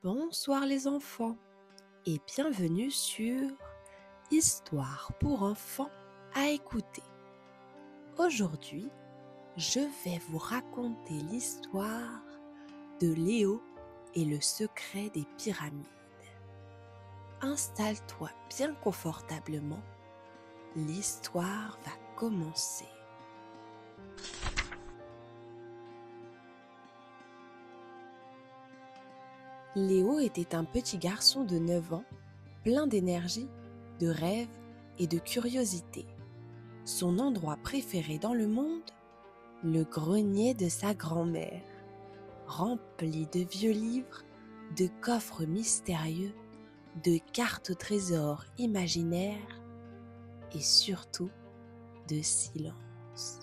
Bonsoir les enfants et bienvenue sur Histoire pour enfants à écouter. Aujourd'hui, je vais vous raconter l'histoire de Léo et le secret des pyramides. Installe-toi bien confortablement, l'histoire va commencer. Léo était un petit garçon de 9 ans, plein d'énergie, de rêves et de curiosité. Son endroit préféré dans le monde, le grenier de sa grand-mère, rempli de vieux livres, de coffres mystérieux, de cartes au trésor imaginaires et surtout de silence.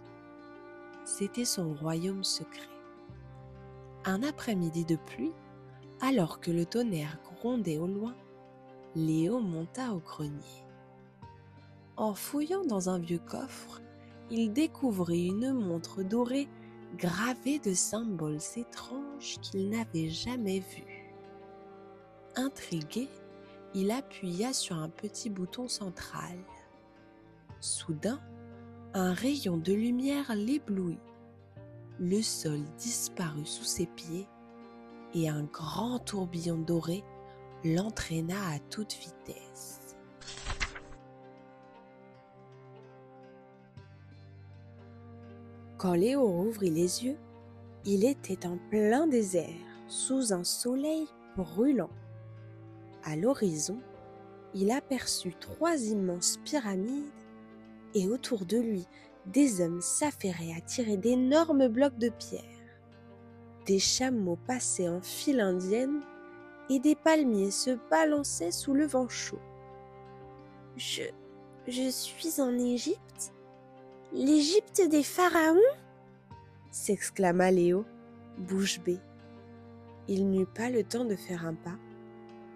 C'était son royaume secret. Un après-midi de pluie, alors que le tonnerre grondait au loin, Léo monta au grenier. En fouillant dans un vieux coffre, il découvrit une montre dorée gravée de symboles étranges qu'il n'avait jamais vus. Intrigué, il appuya sur un petit bouton central. Soudain, un rayon de lumière l'éblouit. Le sol disparut sous ses pieds et un grand tourbillon doré l'entraîna à toute vitesse. Quand Léo rouvrit les yeux, il était en plein désert, sous un soleil brûlant. À l'horizon, il aperçut 3 immenses pyramides et autour de lui, des hommes s'affairaient à tirer d'énormes blocs de pierre. Des chameaux passaient en file indienne et des palmiers se balançaient sous le vent chaud. Je suis en Égypte? L'Égypte des pharaons? S'exclama Léo, bouche bée. Il n'eut pas le temps de faire un pas,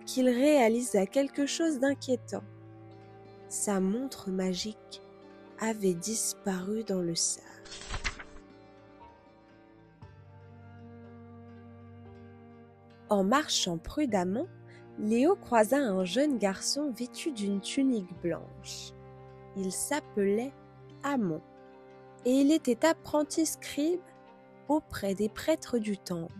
qu'il réalisa quelque chose d'inquiétant. Sa montre magique avait disparu dans le sable. En marchant prudemment, Léo croisa un jeune garçon vêtu d'une tunique blanche. Il s'appelait Amon et il était apprenti scribe auprès des prêtres du temple.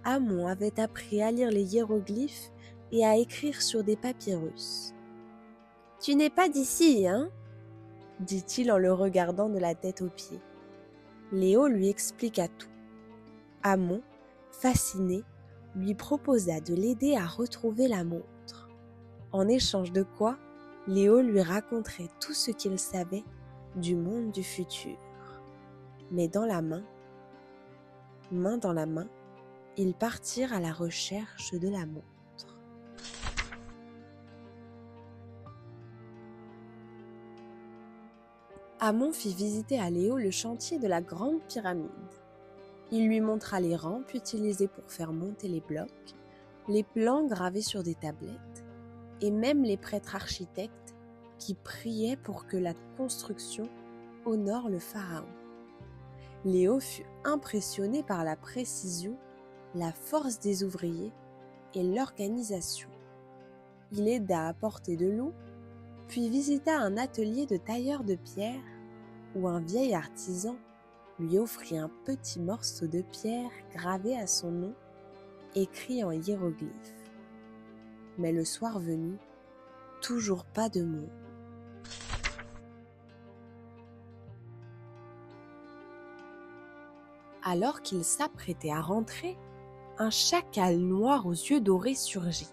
Amon avait appris à lire les hiéroglyphes et à écrire sur des papyrus. « Tu n'es pas d'ici, hein ?» dit-il en le regardant de la tête aux pieds. Léo lui expliqua tout. Amon, fasciné, lui proposa de l'aider à retrouver la montre. En échange de quoi, Léo lui raconterait tout ce qu'il savait du monde du futur. Mais main dans la main, ils partirent à la recherche de la montre. Amon fit visiter à Léo le chantier de la grande pyramide. Il lui montra les rampes utilisées pour faire monter les blocs, les plans gravés sur des tablettes et même les prêtres architectes qui priaient pour que la construction honore le pharaon. Léo fut impressionné par la précision, la force des ouvriers et l'organisation. Il aida à porter de l'eau, puis visita un atelier de tailleur de pierre où un vieil artisan lui offrit un petit morceau de pierre gravé à son nom, écrit en hiéroglyphes. Mais le soir venu, toujours pas de monde. Alors qu'il s'apprêtait à rentrer, un chacal noir aux yeux dorés surgit.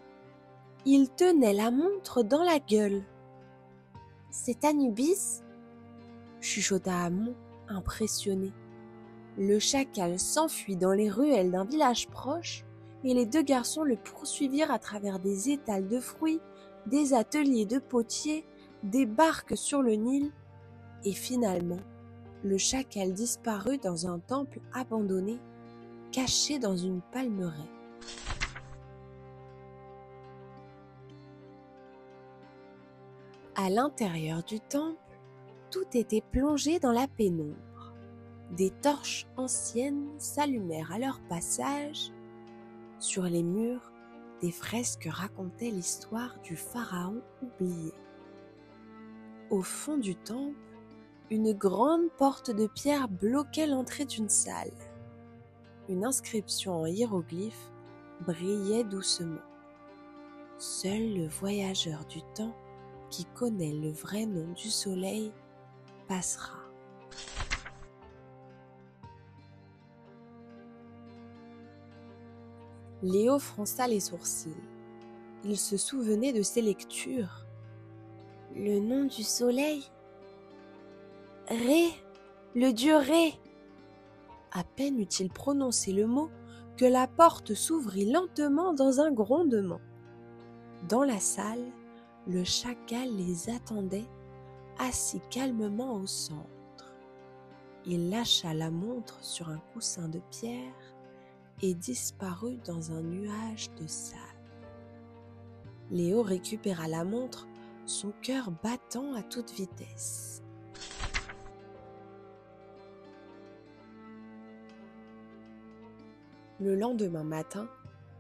Il tenait la montre dans la gueule. « C'est Anubis ?» chuchota Amon, impressionné. Le chacal s'enfuit dans les ruelles d'un village proche et les 2 garçons le poursuivirent à travers des étals de fruits, des ateliers de potiers, des barques sur le Nil et finalement, le chacal disparut dans un temple abandonné, caché dans une palmeraie. À l'intérieur du temple, tout était plongé dans la pénombre. Des torches anciennes s'allumèrent à leur passage. Sur les murs, des fresques racontaient l'histoire du pharaon oublié. Au fond du temple, une grande porte de pierre bloquait l'entrée d'une salle. Une inscription en hiéroglyphes brillait doucement. Seul le voyageur du temps, qui connaît le vrai nom du soleil, passera. Léo fronça les sourcils. Il se souvenait de ses lectures. Le nom du soleil? Ré, le dieu Ré. À peine eut-il prononcé le mot que la porte s'ouvrit lentement dans un grondement. Dans la salle, le chacal les attendait, assis calmement au centre. Il lâcha la montre sur un coussin de pierre et disparut dans un nuage de sable. Léo récupéra la montre, son cœur battant à toute vitesse. Le lendemain matin,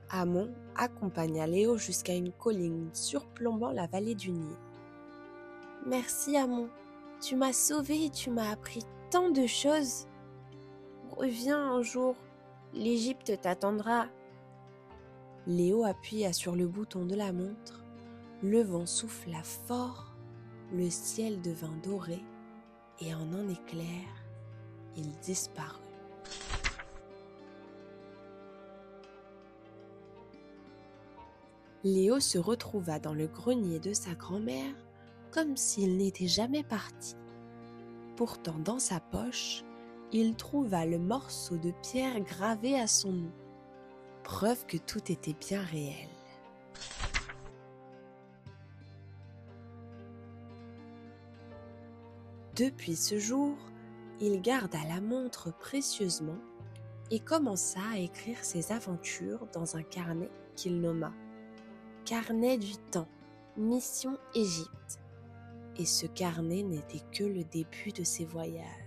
Amon accompagna Léo jusqu'à une colline surplombant la vallée du Nil. « Merci Amon, tu m'as sauvé et tu m'as appris tant de choses. Reviens un jour, l'Égypte t'attendra. » Léo appuya sur le bouton de la montre, le vent souffla fort, le ciel devint doré et en un éclair, il disparut. Léo se retrouva dans le grenier de sa grand-mère comme s'il n'était jamais parti. Pourtant, dans sa poche, il trouva le morceau de pierre gravé à son nom, preuve que tout était bien réel. Depuis ce jour, il garda la montre précieusement et commença à écrire ses aventures dans un carnet qu'il nomma « Carnet du temps, mission Égypte ». Et ce carnet n'était que le début de ses voyages.